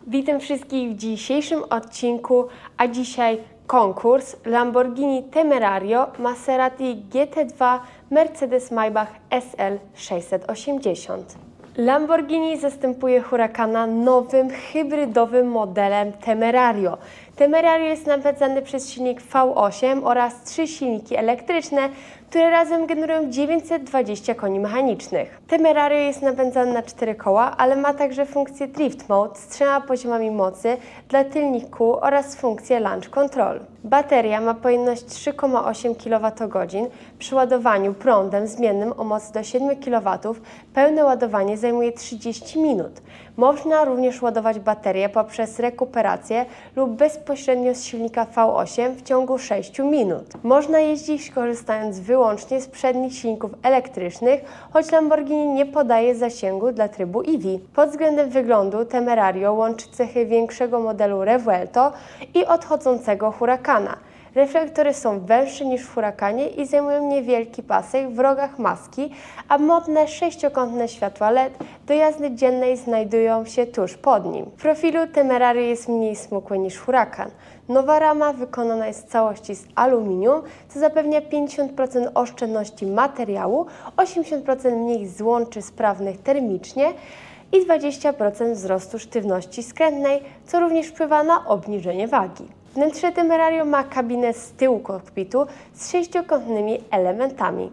Witam wszystkich w dzisiejszym odcinku, a dzisiaj konkurs Lamborghini Temerario, Maserati GT2, Mercedes-Maybach SL 680. Lamborghini zastępuje Huracana nowym, hybrydowym modelem Temerario. Temerario jest napędzany przez silnik V8 oraz 3 silniki elektryczne, które razem generują 920 koni mechanicznych. Temerario jest napędzany na 4 koła, ale ma także funkcję Drift Mode z 3 poziomami mocy dla tylnych kół oraz funkcję Launch Control. Bateria ma pojemność 3,8 kWh. Przy ładowaniu prądem zmiennym o mocy do 7 kW pełne ładowanie zajmuje 30 minut. Można również ładować baterię poprzez rekuperację lub bezpośrednio z silnika V8 w ciągu 6 minut. Można jeździć korzystając wyłącznie z przednich silników elektrycznych, choć Lamborghini nie podaje zasięgu dla trybu EV. Pod względem wyglądu Temerario łączy cechy większego modelu Revuelto i odchodzącego Huracana. Reflektory są węższe niż w Huracanie i zajmują niewielki pasek w rogach maski, a modne sześciokątne światła LED do jazdy dziennej znajdują się tuż pod nim. W profilu Temerario jest mniej smukłe niż Huracan. Nowa rama wykonana jest w całości z aluminium, co zapewnia 50% oszczędności materiału, 80% mniej złączy sprawnych termicznie i 20% wzrostu sztywności skrętnej, co również wpływa na obniżenie wagi. Wnętrze Temerario ma kabinę z tyłu kokpitu z sześciokątnymi elementami.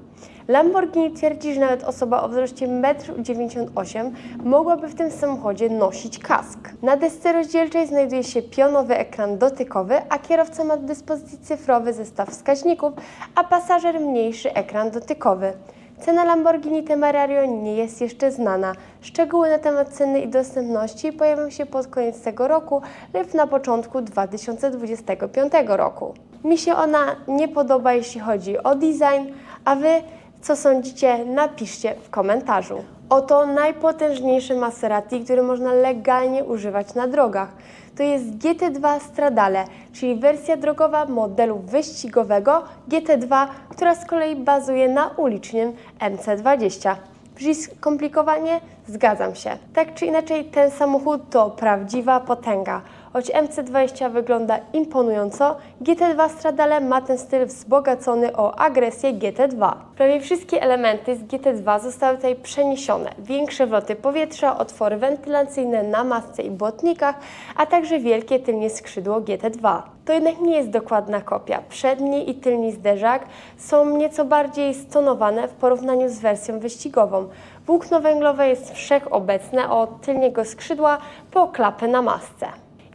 Lamborghini twierdzi, że nawet osoba o wzroście 1,98 m mogłaby w tym samochodzie nosić kask. Na desce rozdzielczej znajduje się pionowy ekran dotykowy, a kierowca ma do dyspozycji cyfrowy zestaw wskaźników, a pasażer mniejszy ekran dotykowy. Cena Lamborghini Temerario nie jest jeszcze znana. Szczegóły na temat ceny i dostępności pojawią się pod koniec tego roku lub na początku 2025 roku. Mi się ona nie podoba, jeśli chodzi o design, a Wy co sądzicie? Napiszcie w komentarzu. Oto najpotężniejsze Maserati, które można legalnie używać na drogach. To jest GT2 Stradale, czyli wersja drogowa modelu wyścigowego GT2, która z kolei bazuje na ulicznym MC20. Brzmi skomplikowanie? Zgadzam się. Tak czy inaczej, ten samochód to prawdziwa potęga. Choć MC20 wygląda imponująco, GT2 Stradale ma ten styl wzbogacony o agresję GT2. Prawie wszystkie elementy z GT2 zostały tutaj przeniesione. Większe wloty powietrza, otwory wentylacyjne na masce i błotnikach, a także wielkie tylnie skrzydło GT2. To jednak nie jest dokładna kopia. Przedni i tylni zderzak są nieco bardziej stonowane w porównaniu z wersją wyścigową. Włókno węglowe jest wszechobecne od tylniego skrzydła po klapę na masce.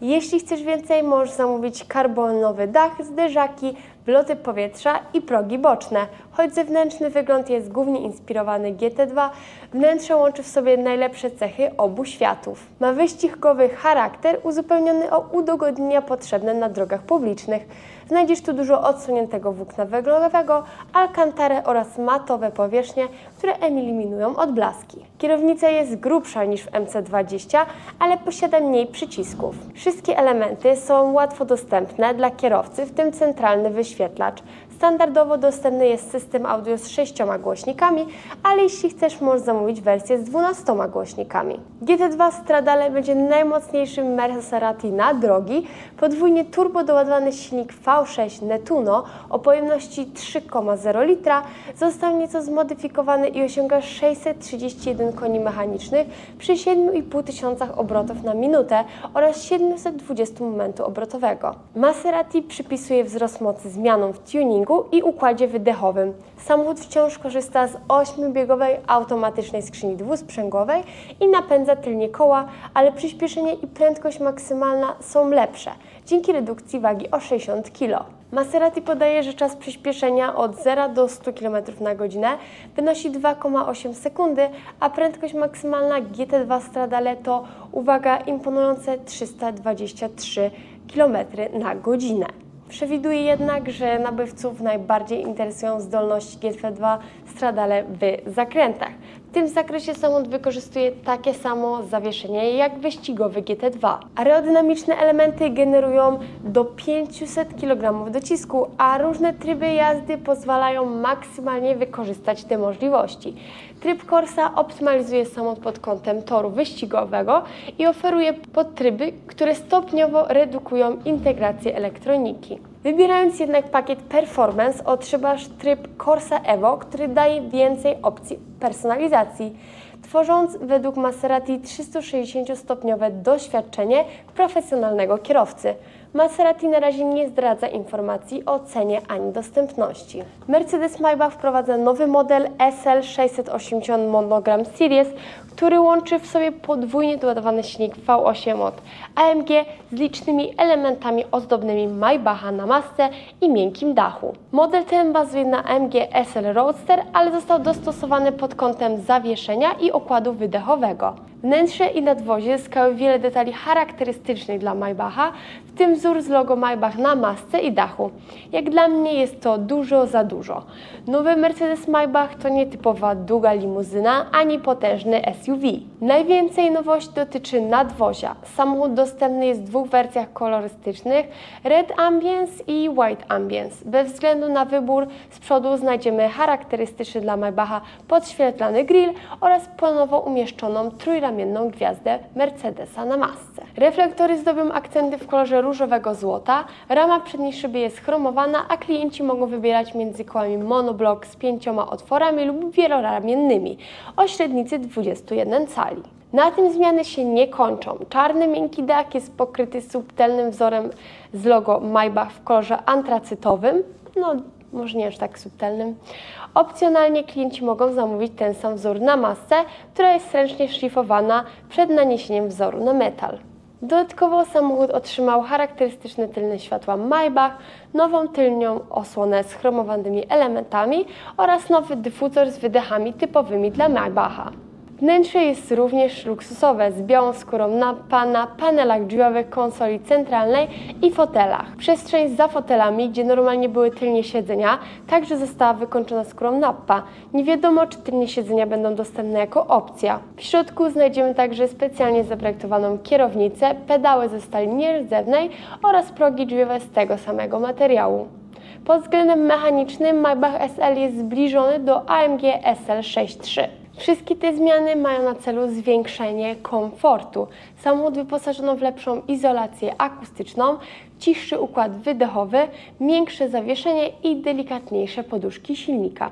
Jeśli chcesz więcej, możesz zamówić karbonowy dach, zderzaki, wloty powietrza i progi boczne. Choć zewnętrzny wygląd jest głównie inspirowany GT2, wnętrze łączy w sobie najlepsze cechy obu światów. Ma wyścigowy charakter uzupełniony o udogodnienia potrzebne na drogach publicznych. Znajdziesz tu dużo odsuniętego włókna węglowego, alkantarę oraz matowe powierzchnie, które eliminują odblaski. Kierownica jest grubsza niż w MC20, ale posiada mniej przycisków. Wszystkie elementy są łatwo dostępne dla kierowcy, w tym centralny wyświetlacz. Standardowo dostępny jest system audio z 6 głośnikami, ale jeśli chcesz, możesz zamówić wersję z 12 głośnikami. GT2 Stradale będzie najmocniejszym Maserati na drogi. Podwójnie turbo doładowany silnik V6 Nettuno o pojemności 3,0 litra został nieco zmodyfikowany i osiąga 631 koni mechanicznych przy 7,5 tysiącach obrotów na minutę oraz 720 momentu obrotowego. Maserati przypisuje wzrost mocy zmianom w tuningu i układzie wydechowym. Samochód wciąż korzysta z 8-biegowej automatycznej skrzyni dwusprzęgowej i napędza tylnie koła, ale przyspieszenie i prędkość maksymalna są lepsze, dzięki redukcji wagi o 60 kg. Maserati podaje, że czas przyspieszenia od 0 do 100 km/h wynosi 2,8 sekundy, a prędkość maksymalna GT2 Stradale to, uwaga, imponujące 323 km/h. Przewiduję jednak, że nabywców najbardziej interesują zdolności GT2 Stradale w zakrętach. W tym zakresie samochód wykorzystuje takie samo zawieszenie jak wyścigowy GT2. Aerodynamiczne elementy generują do 500 kg docisku, a różne tryby jazdy pozwalają maksymalnie wykorzystać te możliwości. Tryb Corsa optymalizuje samochód pod kątem toru wyścigowego i oferuje podtryby, które stopniowo redukują integrację elektroniki. Wybierając jednak pakiet Performance, otrzymasz tryb Corsa Evo, który daje więcej opcji personalizacji, tworząc według Maserati 360-stopniowe doświadczenie profesjonalnego kierowcy. Maserati na razie nie zdradza informacji o cenie ani dostępności. Mercedes-Maybach wprowadza nowy model SL680 Monogram Series, który łączy w sobie podwójnie doładowany silnik V8 od AMG z licznymi elementami ozdobnymi Maybacha na masce i miękkim dachu. Model ten bazuje na AMG SL Roadster, ale został dostosowany pod kątem zawieszenia i układu wydechowego. Wnętrze i nadwozie zyskały wiele detali charakterystycznych dla Maybacha, w tym wzór z logo Maybach na masce i dachu. Jak dla mnie jest to dużo za dużo. Nowy Mercedes-Maybach to nietypowa długa limuzyna, ani potężny SUV. Najwięcej nowości dotyczy nadwozia. Samochód dostępny jest w dwóch wersjach kolorystycznych, Red Ambience i White Ambience. Bez względu na wybór z przodu znajdziemy charakterystyczny dla Maybacha podświetlany grill oraz pionowo umieszczoną trójramienną gwiazdę Mercedesa na masce. Reflektory zdobią akcenty w kolorze różowego złota, rama przedniej szyby jest chromowana, a klienci mogą wybierać między kołami monoblock z 5 otworami lub wieloramiennymi o średnicy 21 cali. Na tym zmiany się nie kończą. Czarny miękki dach jest pokryty subtelnym wzorem z logo Maybach w kolorze antracytowym, może nie aż tak subtelnym. Opcjonalnie klienci mogą zamówić ten sam wzór na masce, która jest ręcznie szlifowana przed naniesieniem wzoru na metal. Dodatkowo samochód otrzymał charakterystyczne tylne światła Maybach, nową tylnią osłonę z chromowanymi elementami oraz nowy dyfuzor z wydechami typowymi dla Maybacha. Wnętrze jest również luksusowe, z białą skórą na panelach drzwiowych, konsoli centralnej i fotelach. Przestrzeń za fotelami, gdzie normalnie były tylnie siedzenia, także została wykończona skórą nappa. Nie wiadomo, czy tylnie siedzenia będą dostępne jako opcja. W środku znajdziemy także specjalnie zaprojektowaną kierownicę, pedały ze stali nierdzewnej oraz progi drzwiowe z tego samego materiału. Pod względem mechanicznym Maybach SL jest zbliżony do AMG SL 6.3. Wszystkie te zmiany mają na celu zwiększenie komfortu. Samochód wyposażono w lepszą izolację akustyczną, cichszy układ wydechowy, większe zawieszenie i delikatniejsze poduszki silnika.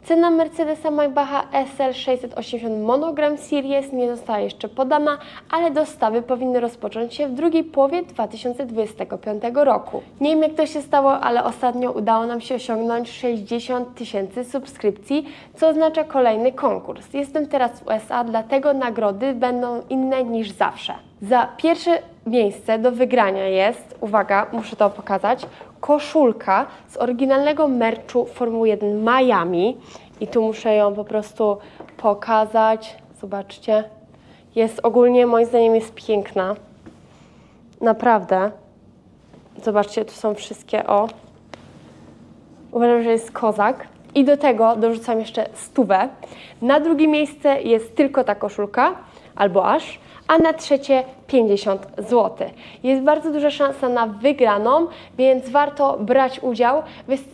Cena Mercedesa Maybacha SL 680 Monogram Series nie została jeszcze podana, ale dostawy powinny rozpocząć się w drugiej połowie 2025 roku. Nie wiem, jak to się stało, ale ostatnio udało nam się osiągnąć 60 000 subskrypcji, co oznacza kolejny konkurs. Jestem teraz w USA, dlatego nagrody będą inne niż zawsze. Za pierwsze miejsce do wygrania jest, uwaga, muszę to pokazać, koszulka z oryginalnego merchu Formuły 1 Miami. I tu muszę ją po prostu pokazać. Zobaczcie. Jest ogólnie, moim zdaniem, jest piękna. Naprawdę. Zobaczcie, tu są wszystkie, Uważam, że jest kozak. I do tego dorzucam jeszcze 100. Na drugie miejsce jest tylko ta koszulka, albo aż, a na trzecie 50 zł. Jest bardzo duża szansa na wygraną, więc warto brać udział,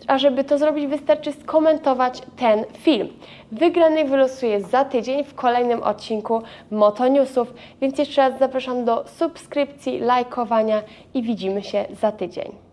a żeby to zrobić, wystarczy skomentować ten film. Wygrany wylosuję za tydzień w kolejnym odcinku Motonewsów, więc jeszcze raz zapraszam do subskrypcji, lajkowania i widzimy się za tydzień.